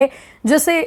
जिसे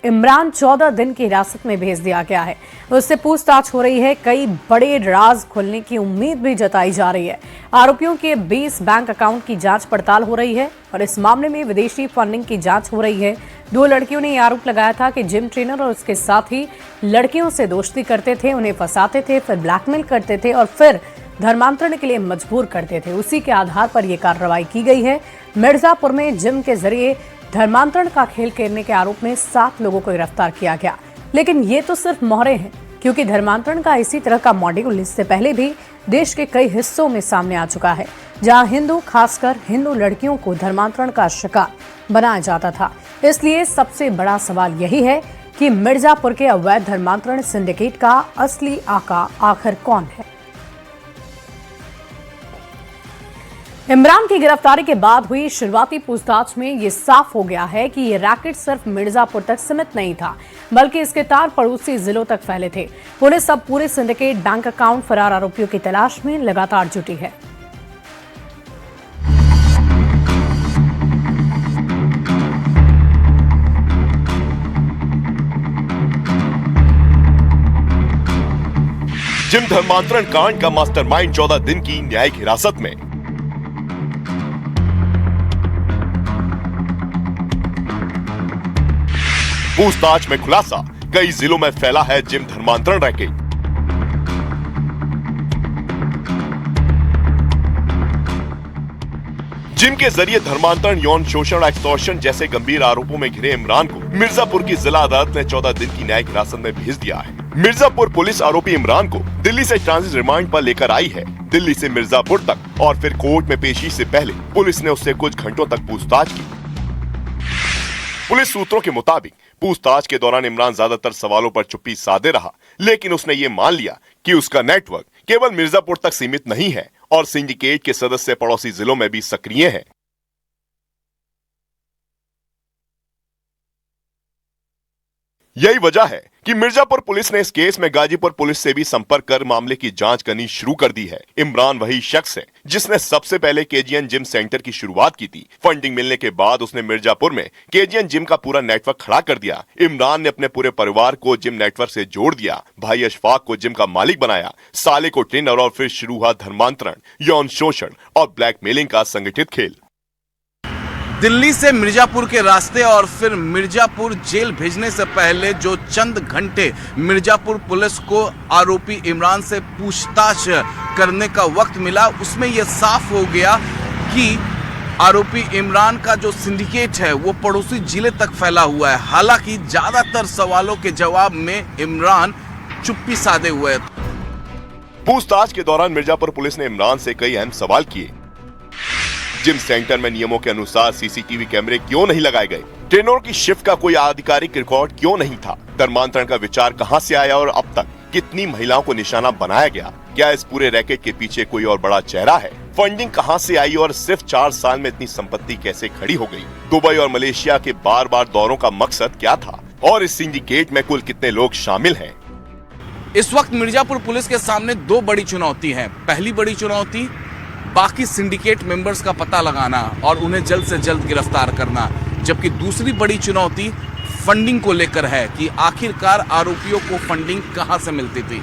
इमरान 14 दिन की हिरासत में भेज दिया गया है। उससे पूछताछ हो रही है। कई बड़े राज खुलने की उम्मीद भी जताई जा रही है। आरोपियों के 20 बैंक अकाउंट की जांच पड़ताल हो रही है और इस मामले में विदेशी फंडिंग की जांच हो रही है। 2 लड़कियों ने यह आरोप लगाया था कि जिम ट्रेनर और उसके साथी लड़कियों से दोस्ती करते थे, उन्हें फंसाते थे, फिर ब्लैकमेल करते थे और फिर धर्मांतरण के लिए मजबूर करते थे। उसी के आधार पर यह कार्रवाई की गई है। मिर्जापुर में जिम के जरिए धर्मांतरण का खेल खेलने के आरोप में 7 लोगों को गिरफ्तार किया गया। लेकिन ये तो सिर्फ मोहरे हैं, क्योंकि धर्मांतरण का इसी तरह का मॉड्यूल इससे पहले भी देश के कई हिस्सों में सामने आ चुका है, जहां हिंदू, खासकर हिंदू लड़कियों को धर्मांतरण का शिकार बनाया जाता था। इसलिए सबसे बड़ा सवाल यही है कि मिर्जापुर के अवैध धर्मांतरण सिंडिकेट का असली आका आखिर कौन है। इमरान की गिरफ्तारी के बाद हुई शुरुआती पूछताछ में ये साफ हो गया है कि ये रैकेट सिर्फ मिर्जापुर तक सीमित नहीं था, बल्कि इसके तार पड़ोसी जिलों तक फैले थे। पुलिस अब पूरे सिंडिकेट, बैंक अकाउंट, फरार आरोपियों की तलाश में लगातार जुटी है। जिम धर्मांतरण कांड का मास्टरमाइंड 14 दिन की न्यायिक हिरासत में। पूछताछ में खुलासा, कई जिलों में फैला है जिम धर्मांतरण रैकेट। जिम के जरिए धर्मांतरण, यौन शोषण, एक्सटॉर्शन जैसे गंभीर आरोपों में घिरे इमरान को मिर्जापुर की जिला अदालत ने 14 दिन की न्यायिक हिरासत में भेज दिया है। मिर्जापुर पुलिस आरोपी इमरान को दिल्ली से ट्रांजिट रिमांड पर लेकर आई है। दिल्ली से मिर्जापुर तक और फिर कोर्ट में पेशी से पहले पुलिस ने उससे कुछ घंटों तक पूछताछ की। पुलिस सूत्रों के मुताबिक पूछताछ के दौरान इमरान ज्यादातर सवालों पर चुप्पी साधे रहा, लेकिन उसने ये मान लिया कि उसका नेटवर्क केवल मिर्जापुर तक सीमित नहीं है और सिंडिकेट के सदस्य पड़ोसी जिलों में भी सक्रिय हैं। यही वजह है कि मिर्जापुर पुलिस ने इस केस में गाजीपुर पुलिस से भी संपर्क कर मामले की जांच करनी शुरू कर दी है। इमरान वही शख्स है जिसने सबसे पहले केजीएन जिम सेंटर की शुरुआत की थी। फंडिंग मिलने के बाद उसने मिर्जापुर में केजीएन जिम का पूरा नेटवर्क खड़ा कर दिया। इमरान ने अपने पूरे परिवार को जिम नेटवर्क से जोड़ दिया। भाई अशफाक को जिम का मालिक बनाया, साले को ट्रेनर, और फिर शुरू हुआ धर्मांतरण, यौन शोषण और ब्लैकमेलिंग का संगठित खेल। दिल्ली से मिर्जापुर के रास्ते और फिर मिर्जापुर जेल भेजने से पहले जो चंद घंटे मिर्जापुर पुलिस को आरोपी इमरान से पूछताछ करने का वक्त मिला, उसमें यह साफ हो गया कि आरोपी इमरान का जो सिंडिकेट है वो पड़ोसी जिले तक फैला हुआ है। हालांकि ज्यादातर सवालों के जवाब में इमरान चुप्पी साधे हुए है। पूछताछ के दौरान मिर्जापुर पुलिस ने इमरान से कई अहम सवाल किए। जिम सेंटर में नियमों के अनुसार सीसीटीवी कैमरे क्यों नहीं लगाए गए? ट्रेनरों की शिफ्ट का कोई आधिकारिक रिकॉर्ड क्यों नहीं था? धर्मांतरण का विचार कहां से आया और अब तक कितनी महिलाओं को निशाना बनाया गया? क्या इस पूरे रैकेट के पीछे कोई और बड़ा चेहरा है? फंडिंग कहां से आई और सिर्फ 4 साल में इतनी संपत्ति कैसे खड़ी हो गई? दुबई और मलेशिया के बार-बार दौरों का मकसद क्या था और इस सिंडिकेट में कुल कितने लोग शामिल हैं? इस वक्त मिर्जापुर पुलिस के सामने 2 बड़ी चुनौती है। पहली बड़ी चुनौती बाकी सिंडिकेट मेंबर्स का पता लगाना और उन्हें जल्द से जल्द गिरफ्तार करना, जबकि दूसरी बड़ी चुनौती फंडिंग को लेकर है कि आखिरकार आरोपियों को फंडिंग कहां से मिलती थी।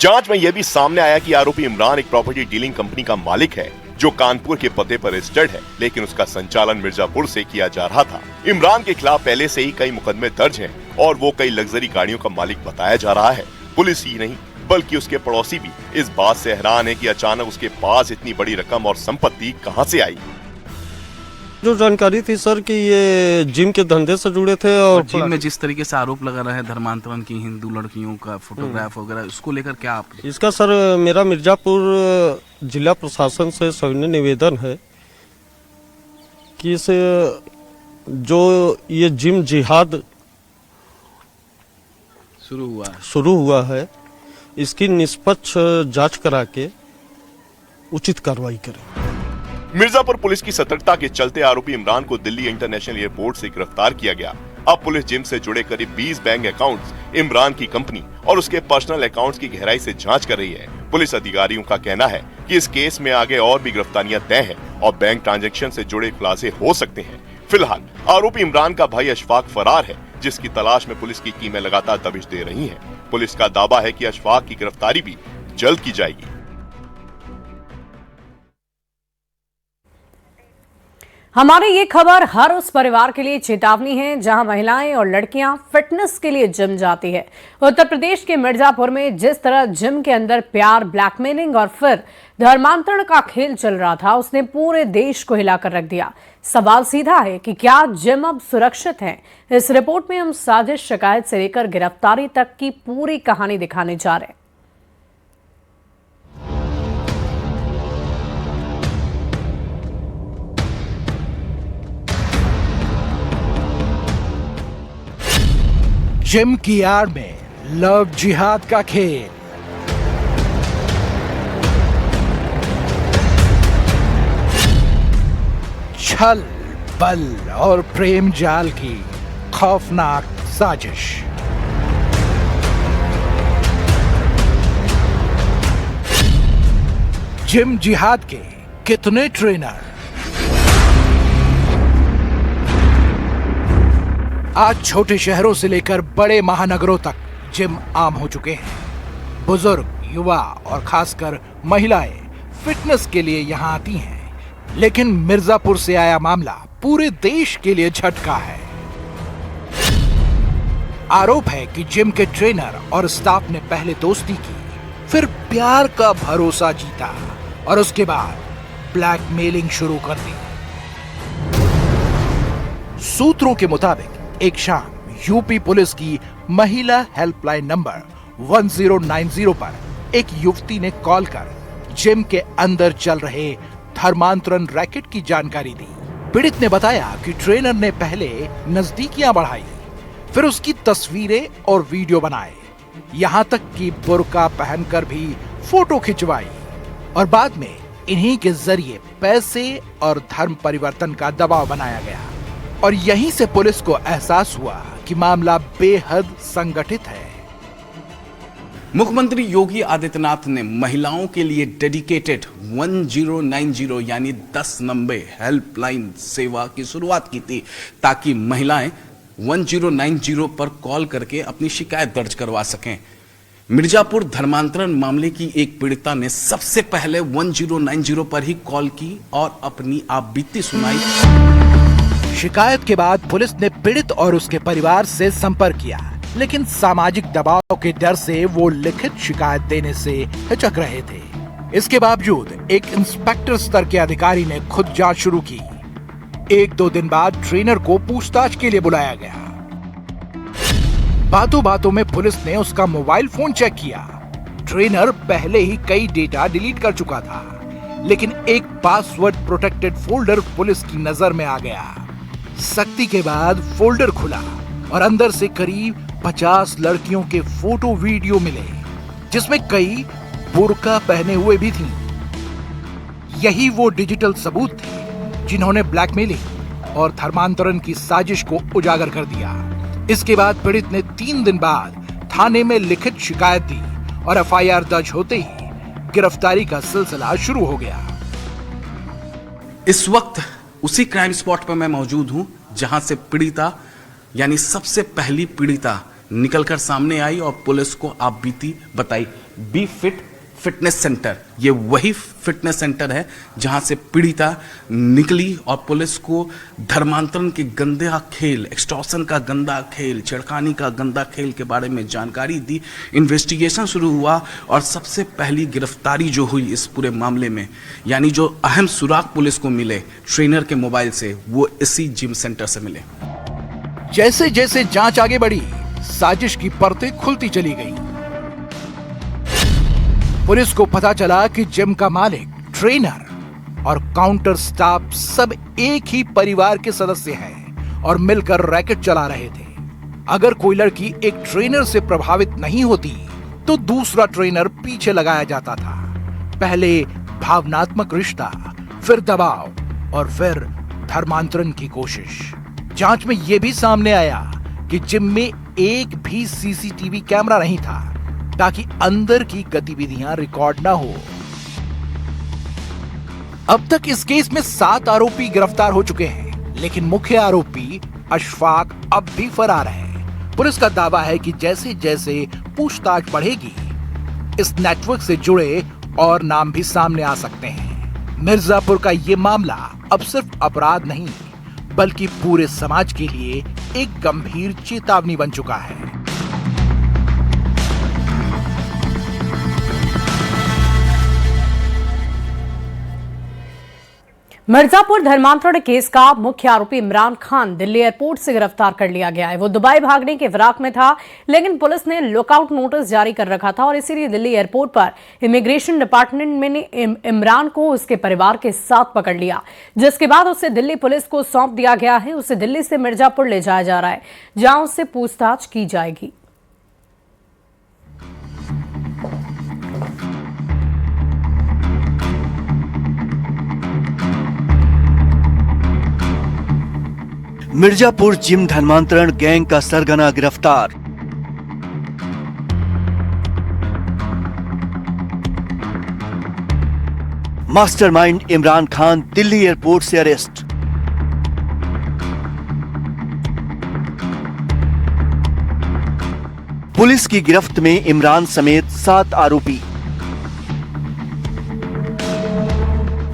जांच में यह भी सामने आया कि आरोपी इमरान एक प्रॉपर्टी डीलिंग कंपनी का मालिक है जो कानपुर के पते पर रजिस्टर्ड है, लेकिन उसका संचालन मिर्जापुर से किया जा रहा था। इमरान के खिलाफ पहले से ही कई मुकदमे दर्ज हैं और वो कई लग्जरी गाड़ियों का मालिक बताया जा रहा है। पुलिस ही नहीं बल्कि उसके पड़ोसी भी इस बात से हैरान है कि अचानक उसके पास इतनी बड़ी रकम और संपत्ति कहां से आई। जो जानकारी थी सर कि ये जिम के धंधे से जुड़े थे और जिम में जिस तरीके से आरोप लगा रहे हैं धर्मांतरण की, हिंदू लड़कियों का फोटोग्राफ वगैरह, उसको लेकर क्या आप? इसका सर मेरा मिर्जापुर जिला प्रशासन से सविनय निवेदन है कि इस जो ये जिम जिहाद शुरू हुआ है, इसकी निष्पक्ष जांच करा के उचित कार्रवाई करें। मिर्जापुर पुलिस की सतर्कता के चलते आरोपी इमरान को दिल्ली इंटरनेशनल एयरपोर्ट से गिरफ्तार किया गया। अब पुलिस जिम से जुड़े करीब 20 बैंक अकाउंट्स, इमरान की कंपनी और उसके पर्सनल अकाउंट्स की गहराई से जांच कर रही है। पुलिस अधिकारियों का कहना है कि इस केस में आगे और भी गिरफ्तारियां तय हैं और बैंक ट्रांजैक्शन से जुड़े खुलासे हो सकते हैं। फिलहाल आरोपी इमरान का भाई अशफाक फरार है, जिसकी तलाश में पुलिस की टीमें लगातार दबिश दे रही हैं। पुलिस का दावा है कि अशफाक की गिरफ्तारी भी जल्द की जाएगी। हमारी ये खबर हर उस परिवार के लिए चेतावनी है जहां महिलाएं और लड़कियां फिटनेस के लिए जिम जाती है। उत्तर प्रदेश के मिर्जापुर में जिस तरह जिम के अंदर प्यार, ब्लैकमेलिंग और फिर धर्मांतरण का खेल चल रहा था, उसने पूरे देश को हिलाकर रख दिया। सवाल सीधा है कि क्या जिम अब सुरक्षित है? इस रिपोर्ट में हम साजिश, शिकायत से लेकर गिरफ्तारी तक की पूरी कहानी दिखाने जा रहे हैं। जिम की आड़ में लव जिहाद का खेल। छल, बल और प्रेम जाल की खौफनाक साजिश। जिम जिहाद के कितने ट्रेनर आज छोटे शहरों से लेकर बड़े महानगरों तक जिम आम हो चुके हैं। बुजुर्ग, युवा और खासकर महिलाएं फिटनेस के लिए यहां आती हैं। लेकिन मिर्जापुर से आया मामला पूरे देश के लिए झटका है। आरोप है कि जिम के ट्रेनर और स्टाफ ने पहले दोस्ती की, फिर प्यार का भरोसा जीता और उसके बाद ब्लैकमेलिंग शुरू कर दी। सूत्रों के मुताबिक एक शाम यूपी पुलिस की महिला हेल्पलाइन नंबर 1090 पर एक युवती ने कॉल कर जिम के अंदर चल रहे धर्मांतरण रैकेट की जानकारी दी। पीड़ित ने बताया कि ट्रेनर ने पहले नजदीकियां बढ़ाई, फिर उसकी तस्वीरें और वीडियो बनाए, यहां तक कि बुर्का पहनकर भी फोटो खिंचवाई और बाद में इन्हीं के जरिए पैसे और धर्म परिवर्तन का दबाव बनाया गया। और यहीं से पुलिस को एहसास हुआ कि मामला बेहद संगठित है। मुख्यमंत्री योगी आदित्यनाथ ने महिलाओं के लिए डेडिकेटेड 1090 यानी 1090 हेल्पलाइन सेवा की शुरुआत की थी, ताकि महिलाएं 1090 पर कॉल करके अपनी शिकायत दर्ज करवा सकें। मिर्जापुर धर्मांतरण मामले की एक पीड़िता ने सबसे पहले 1090 पर ही कॉल की और अपनी आपबीती सुनाई। शिकायत के बाद पुलिस ने पीड़ित और उसके परिवार से संपर्क किया, लेकिन सामाजिक दबाव के डर से वो लिखित शिकायत देने से हिचक रहे थे। इसके बावजूद एक इंस्पेक्टर स्तर के अधिकारी ने खुद जांच शुरू की। 1-2 दिन बाद ट्रेनर को पूछताछ के लिए बुलाया गया। बातों बातों में पुलिस ने उसका मोबाइल फोन चेक किया। ट्रेनर पहले ही कई डेटा डिलीट कर चुका था, लेकिन एक पासवर्ड प्रोटेक्टेड फोल्डर पुलिस की नजर में आ गया। सख्ती के बाद फोल्डर खुला और अंदर से करीब 50 लड़कियों के फोटो वीडियो मिले, जिसमें कई बुर्का पहने हुए भी थीं। यही वो डिजिटल सबूत थे जिन्होंने ब्लैकमेलिंग और धर्मांतरण की साजिश को उजागर कर दिया। इसके बाद पीड़ित ने 3 दिन बाद थाने में लिखित शिकायत दी और एफआईआर दर्ज होते ही गिरफ्तारी का सिलसिला शुरू हो गया। इस वक्त उसी क्राइम स्पॉट पर मैं मौजूद हूं जहां से पीड़िता यानी सबसे पहली पीड़िता निकलकर सामने आई और पुलिस को आपबीती बताई। बी फिट फिटनेस सेंटर, ये वही फिटनेस सेंटर है जहां से पीड़िता निकली और पुलिस को धर्मांतरण के गंदा खेल, एक्सटॉर्शन का गंदा खेल, छेड़खानी का गंदा खेल के बारे में जानकारी दी। इन्वेस्टिगेशन शुरू हुआ और सबसे पहली गिरफ्तारी जो हुई इस पूरे मामले में, यानी जो अहम सुराग पुलिस को मिले ट्रेनर के मोबाइल से, वो इसी जिम सेंटर से मिले। जैसे जैसे जांच आगे बढ़ी, साजिश की परतें खुलती चली गई। पुलिस को पता चला कि जिम का मालिक, ट्रेनर और काउंटर स्टाफ सब एक ही परिवार के सदस्य हैं और मिलकर रैकेट चला रहे थे। अगर कोई लड़की एक ट्रेनर से प्रभावित नहीं होती तो दूसरा ट्रेनर पीछे लगाया जाता था। पहले भावनात्मक रिश्ता, फिर दबाव और फिर धर्मांतरण की कोशिश। जांच में यह भी सामने आया कि जिम में एक भी सीसीटीवी कैमरा नहीं था ताकि अंदर की गतिविधियां रिकॉर्ड ना हो। अब तक इस केस में 7 आरोपी गिरफ्तार हो चुके हैं, लेकिन मुख्य आरोपी अशफाक अब भी फरार है। पुलिस का दावा है कि जैसे जैसे पूछताछ बढ़ेगी, इस नेटवर्क से जुड़े और नाम भी सामने आ सकते हैं। मिर्जापुर का ये मामला अब सिर्फ अपराध नहीं, बल्कि पूरे समाज के लिए एक गंभीर चेतावनी बन चुका है। मिर्जापुर धर्मांतरण केस का मुख्य आरोपी इमरान खान दिल्ली एयरपोर्ट से गिरफ्तार कर लिया गया है। वो दुबई भागने के फिराक में था, लेकिन पुलिस ने लुकआउट नोटिस जारी कर रखा था और इसीलिए दिल्ली एयरपोर्ट पर इमिग्रेशन डिपार्टमेंट ने इमरान को उसके परिवार के साथ पकड़ लिया, जिसके बाद उसे दिल्ली पुलिस को सौंप दिया गया है। उसे दिल्ली से मिर्जापुर ले जाया जा रहा है, जहां उससे पूछताछ की जाएगी। मिर्जापुर जिम धर्मांतरण गैंग का सरगना गिरफ्तार। मास्टरमाइंड इमरान खान दिल्ली एयरपोर्ट से अरेस्ट। पुलिस की गिरफ्त में इमरान समेत 7 आरोपी।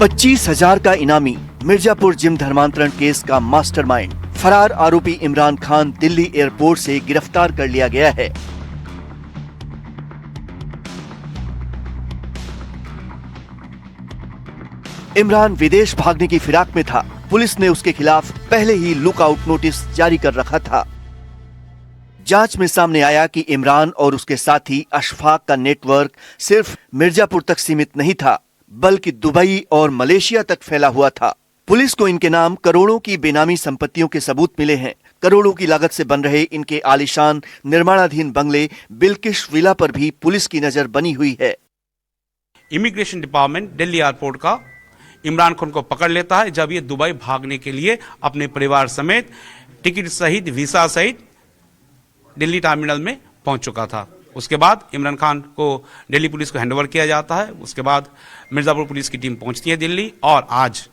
25,000 का इनामी मिर्जापुर जिम धर्मांतरण केस का मास्टरमाइंड फरार आरोपी इमरान खान दिल्ली एयरपोर्ट से गिरफ्तार कर लिया गया है। इमरान विदेश भागने की फिराक में था। पुलिस ने उसके खिलाफ पहले ही लुकआउट नोटिस जारी कर रखा था। जांच में सामने आया कि इमरान और उसके साथी अशफाक का नेटवर्क सिर्फ मिर्जापुर तक सीमित नहीं था, बल्कि दुबई और मलेशिया तक फैला हुआ था। पुलिस को इनके नाम करोड़ों की बेनामी संपत्तियों के सबूत मिले हैं। करोड़ों की लागत से बन रहे इनके आलीशान निर्माणाधीन बंगले बिल्किश विला पर भी पुलिस की नजर बनी हुई है। इमिग्रेशन डिपार्टमेंट दिल्ली एयरपोर्ट का इमरान खान को पकड़ लेता है जब ये दुबई भागने के लिए अपने परिवार समेत टिकट सहित वीसा सहित दिल्ली टर्मिनल में पहुंच चुका था। उसके बाद इमरान खान को दिल्ली पुलिस को हैंडओवर किया जाता है। उसके बाद मिर्जापुर पुलिस की टीम पहुंचती है दिल्ली और आज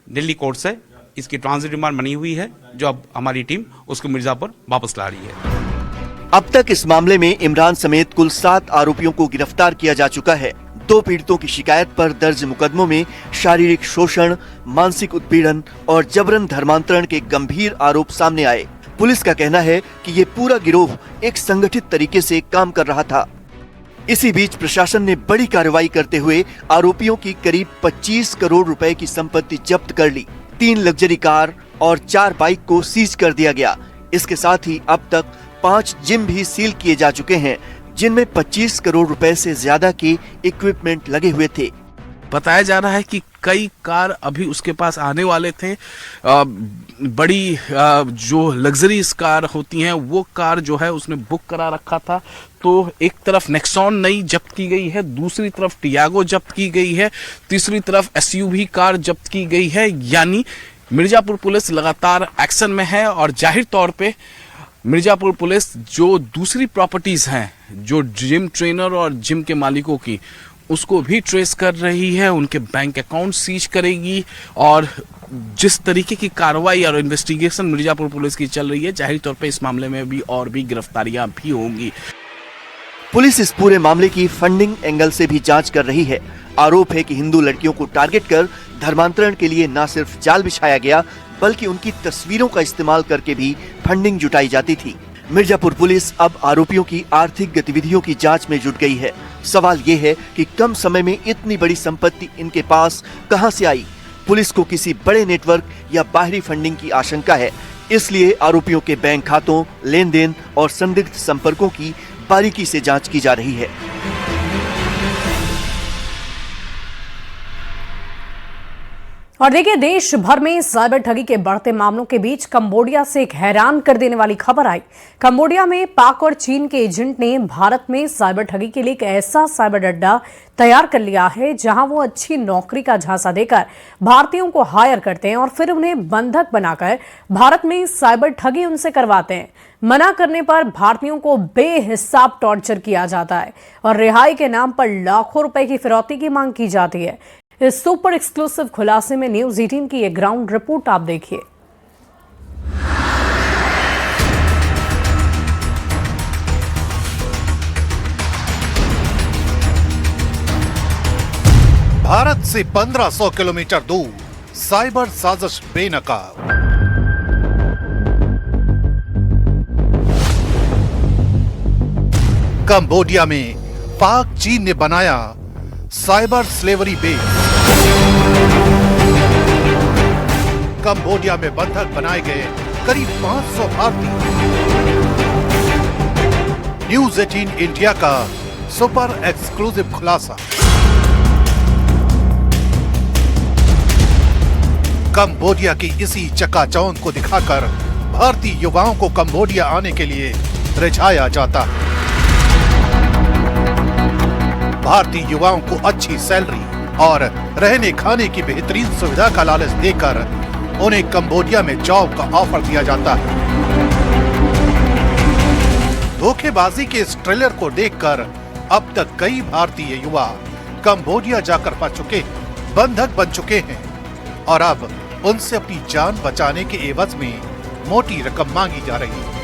दिल्ली कोर्ट से इसकी ट्रांजिट रिमांड बनी हुई है, जो अब हमारी टीम उसको मिर्जापुर वापस ला रही है। अब तक इस मामले में इमरान समेत कुल 7 आरोपियों को गिरफ्तार किया जा चुका है। 2 पीड़ितों की शिकायत पर दर्ज मुकदमों में शारीरिक शोषण, मानसिक उत्पीड़न और जबरन धर्मांतरण के गंभीर आरोप सामने आए। पुलिस का कहना है कि ये पूरा गिरोह एक संगठित तरीके से काम कर रहा था। इसी बीच प्रशासन ने बड़ी कार्रवाई करते हुए आरोपियों की करीब 25 करोड़ रुपए की संपत्ति जब्त कर ली। 3 लग्जरी कार और 4 बाइक को सीज कर दिया गया। इसके साथ ही अब तक 5 जिम भी सील किए जा चुके हैं, जिनमें 25 करोड़ रुपए से ज्यादा के इक्विपमेंट लगे हुए थे। बताया जा रहा है कि कई कार अभी उसके पास आने वाले थे। बड़ी जो लग्जरीज कार होती हैं वो कार जो है उसने बुक करा रखा था। तो एक तरफ नेक्सॉन नई जब्त की गई है, दूसरी तरफ टियागो जब्त की गई है, तीसरी तरफ एसयूवी कार जब्त की गई है। यानी मिर्जापुर पुलिस लगातार एक्शन में है और जाहिर तौर पे मिर्जापुर पुलिस जो दूसरी प्रॉपर्टीज हैं, जो जिम ट्रेनर और जिम के मालिकों की, उसको भी ट्रेस कर रही है, उनके बैंक अकाउंट सीज करेगी। और जिस तरीके की कार्रवाई और इन्वेस्टिगेशन मिर्जापुर पुलिस की चल रही है, जाहिर तौर पे इस मामले में भी और भी गिरफ्तारियां भी होंगी। पुलिस इस पूरे मामले की फंडिंग एंगल से भी जांच कर रही है। आरोप है कि हिंदू लड़कियों को टारगेट कर धर्मांतरण के लिए न सिर्फ जाल बिछाया गया, बल्कि उनकी तस्वीरों का इस्तेमाल करके भी फंडिंग जुटाई जाती थी। मिर्जापुर पुलिस अब आरोपियों की आर्थिक गतिविधियों की जांच में जुट गई है। सवाल ये है कि कम समय में इतनी बड़ी संपत्ति इनके पास कहां से आई। पुलिस को किसी बड़े नेटवर्क या बाहरी फंडिंग की आशंका है, इसलिए आरोपियों के बैंक खातों, लेन देन और संदिग्ध संपर्कों की बारीकी से जांच की जा रही है। और देखिए, देश भर में साइबर ठगी के बढ़ते मामलों के बीच कंबोडिया से एक हैरान कर देने वाली खबर आई। कंबोडिया में पाक और चीन के एजेंट ने भारत में साइबर ठगी के लिए एक ऐसा साइबर अड्डा तैयार कर लिया है जहां वो अच्छी नौकरी का झांसा देकर भारतीयों को हायर करते हैं और फिर उन्हें बंधक बनाकर भारत में साइबर ठगी उनसे करवाते हैं। मना करने पर भारतीयों को बेहिसाब टॉर्चर किया जाता है और रिहाई के नाम पर लाखों रुपए की फिरौती की मांग की जाती है। इस सुपर एक्सक्लूसिव खुलासे में न्यूज 18 की ये ग्राउंड रिपोर्ट आप देखिए। भारत से 1500 किलोमीटर दूर साइबर साजिश बेनकाब। कंबोडिया में पाक चीन ने बनाया साइबर स्लेवरी बेस। कंबोडिया में बंधक बनाए गए करीब 500 भारतीय। न्यूज 18 इंडिया का सुपर एक्सक्लूसिव खुलासा। कंबोडिया की इसी चकाचौंध को दिखाकर भारतीय युवाओं को कंबोडिया आने के लिए रिझाया जाता है। भारतीय युवाओं को अच्छी सैलरी और रहने खाने की बेहतरीन सुविधा का लालच देकर उन्हें कंबोडिया में जॉब का ऑफर दिया जाता है। धोखेबाजी के इस ट्रेलर को देखकर अब तक कई भारतीय युवा कंबोडिया जाकर फंस चुके हैं, बंधक बन चुके हैं और अब उनसे अपनी जान बचाने के एवज में मोटी रकम मांगी जा रही है।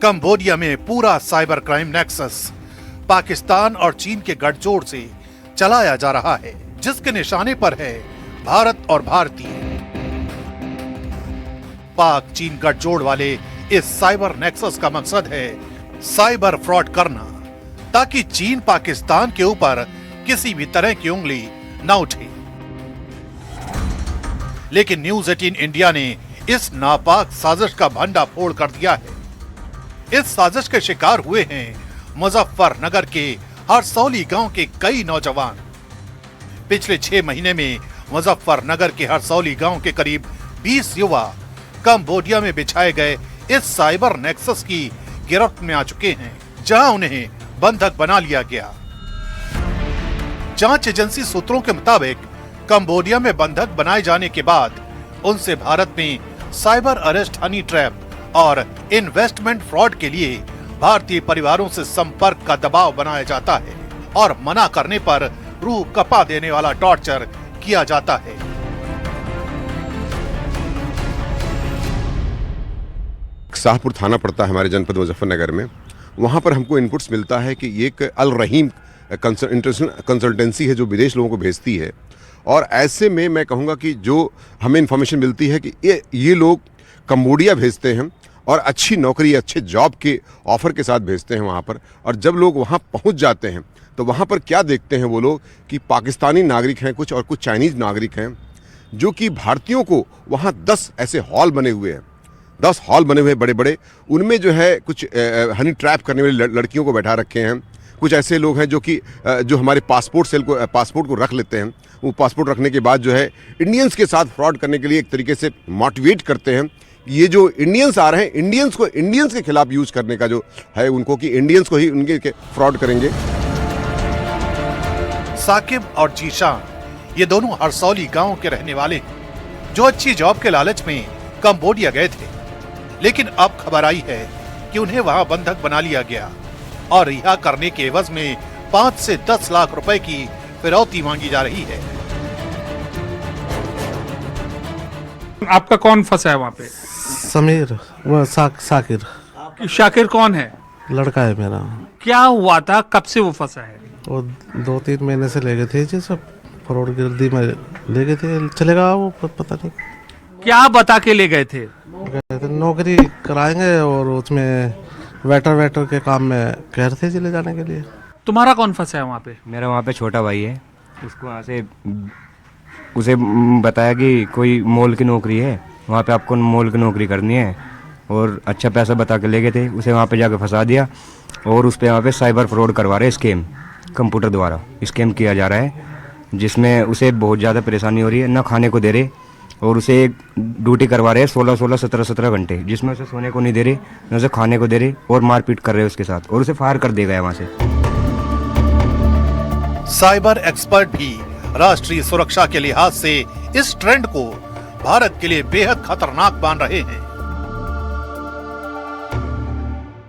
कंबोडिया में पूरा साइबर क्राइम नेक्सस पाकिस्तान और चीन के गठजोड़ से चलाया जा रहा है, जिसके निशाने पर है भारत और भारतीय। पाक चीन गठजोड़ वाले इस साइबर नेक्सस का मकसद है साइबर फ्रॉड करना, ताकि चीन पाकिस्तान के ऊपर किसी भी तरह की उंगली न उठे। लेकिन न्यूज 18 इंडिया ने इस नापाक साजिश का भंडाफोड़ कर दिया है। इस साजिश के शिकार हुए हैं मुजफ्फरनगर के हरसौली गांव के कई नौजवान। पिछले 6 महीने में मुजफ्फरनगर के हरसौली गांव के करीब 20 युवा कंबोडिया में बिछाए गए इस साइबर नेक्सस की गिरफ्त में आ चुके हैं, जहां उन्हें बंधक बना लिया गया। जांच एजेंसी सूत्रों के मुताबिक कंबोडिया में बंधक बनाए जाने के बाद उनसे भारत में साइबर अरेस्ट, हनी ट्रैप और इन्वेस्टमेंट फ्रॉड के लिए भारतीय परिवारों से संपर्क का दबाव बनाया जाता है और मना करने पर रूह कपा देने वाला टॉर्चर किया जाता है। शाहपुर थाना पड़ता है हमारे जनपद मुजफ्फरनगर में। वहाँ पर हमको इनपुट्स मिलता है कि ये एक अल रहीम इंटरनेशनल कंसल्टेंसी है जो विदेश लोगों को भेजती है, और ऐसे में मैं कहूँगा कि जो हमें इन्फॉर्मेशन मिलती है कि ये लोग कंबोडिया भेजते हैं और अच्छी नौकरी, अच्छे जॉब के ऑफर के साथ भेजते हैं वहाँ पर। और जब लोग वहाँ पहुँच जाते हैं तो वहाँ पर क्या देखते हैं वो लोग कि पाकिस्तानी नागरिक हैं कुछ और कुछ चाइनीज़ नागरिक हैं, जो कि भारतीयों को वहाँ 10 ऐसे हॉल बने हुए हैं, 10 हॉल बने हुए बड़े बड़े, उनमें जो है कुछ हनी ट्रैप करने वाली लड़कियों को बैठा रखे हैं। कुछ ऐसे लोग हैं जो कि जो हमारे पासपोर्ट को रख लेते हैं। वो पासपोर्ट रखने के बाद जो है इंडियंस के साथ फ्रॉड करने के लिए एक तरीके से मोटिवेट करते हैं। ये जो इंडियंस आ रहे हैं, इंडियंस के खिलाफ यूज करने का जो है उनको, कि इंडियंस को ही उनके फ्रॉड करेंगे। साकिब और जीशान ये दोनों हरसौली गांव के रहने वाले हैं, जो अच्छी जॉब के लालच में कंबोडिया गए थे। लेकिन अब खबर आई है कि उन्हें वहां बंधक बना लिया गया और रिहा करने के एवज में 5 से 10 लाख रुपए की फिरौती मांगी जा रही है। आपका कौन फंसा है वहाँ पे? समीर, वो साकिर। शाकिर कौन है? लड़का है मेरा। क्या हुआ था, कब से वो फंसा है? वो 2-3 महीने से ले गए थे जी, सब फरोड गिरदी में ले गए थे। चलेगा वो पता नहीं क्या बता के ले गए थे? नौकरी कराएंगे और उसमें वेटर के काम में कह रहे थे चले जाने के लिए। तुम्हारा कौन फंसा है वहाँ पे? मेरा वहाँ पे छोटा भाई है, उसको वहाँ से उसे बताया कि कोई मॉल की नौकरी है, वहाँ पे आपको मॉल की नौकरी करनी है, और अच्छा पैसा बता के ले गए थे। उसे वहाँ पे जाके फंसा दिया और उस पे वहाँ पे साइबर फ्रॉड करवा रहे, स्कैम, कंप्यूटर द्वारा स्कैम किया जा रहा है, जिसमें उसे बहुत ज़्यादा परेशानी हो रही है। ना खाने को दे रहे और उसे ड्यूटी करवा रहे हैं 16-16, 17-17 घंटे, जिसमें उसे सोने को नहीं दे रहे, न उसे खाने को दे रहे, और मारपीट कर रहे हैं उसके साथ, और उसे फायर कर देगा वहाँ से। साइबर एक्सपर्ट भी राष्ट्रीय सुरक्षा के लिहाज से इस ट्रेंड को भारत के लिए बेहद खतरनाक मान रहे हैं।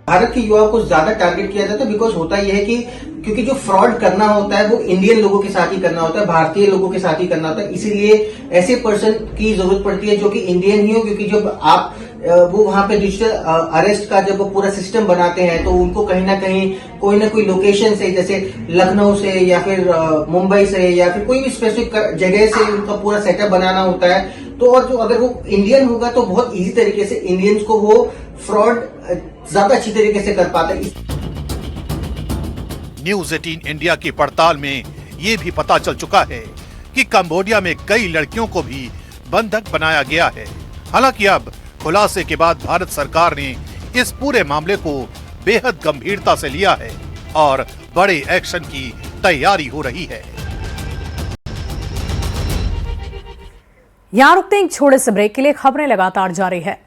भारत के युवाओं को ज्यादा टारगेट किया जाता है, बिकॉज होता यह है कि क्योंकि जो फ्रॉड करना होता है वो इंडियन लोगों के साथ ही करना होता है, भारतीय लोगों के साथ ही करना होता है, इसीलिए ऐसे पर्सन की जरूरत पड़ती है जो कि इंडियन ही हो, क्योंकि जब आप वो वहां पे डिजिटल अरेस्ट का जब वो पूरा सिस्टम बनाते हैं तो उनको कहीं ना कोई लोकेशन से, जैसे लखनऊ से या फिर मुंबई से या फिर कोई भी स्पेसिफिक जगह से उनका पूरा सेटअप बनाना होता है। तो और जो अगर वो इंडियन होगा तो बहुत इजी तरीके से इंडियंस को वो फ्रॉड ज्यादा अच्छी तरीके से कर पाता है। न्यूज 18 इंडिया की पड़ताल में ये भी पता चल चुका है कि कंबोडिया में कई लड़कियों को भी बंधक बनाया गया है। हालांकि अब खुलासे के बाद भारत सरकार ने इस पूरे मामले को बेहद गंभीरता से लिया है और बड़े एक्शन की तैयारी हो रही है। यहां रुकते हैं एक छोटे से ब्रेक के लिए। खबरें लगातार जारी है।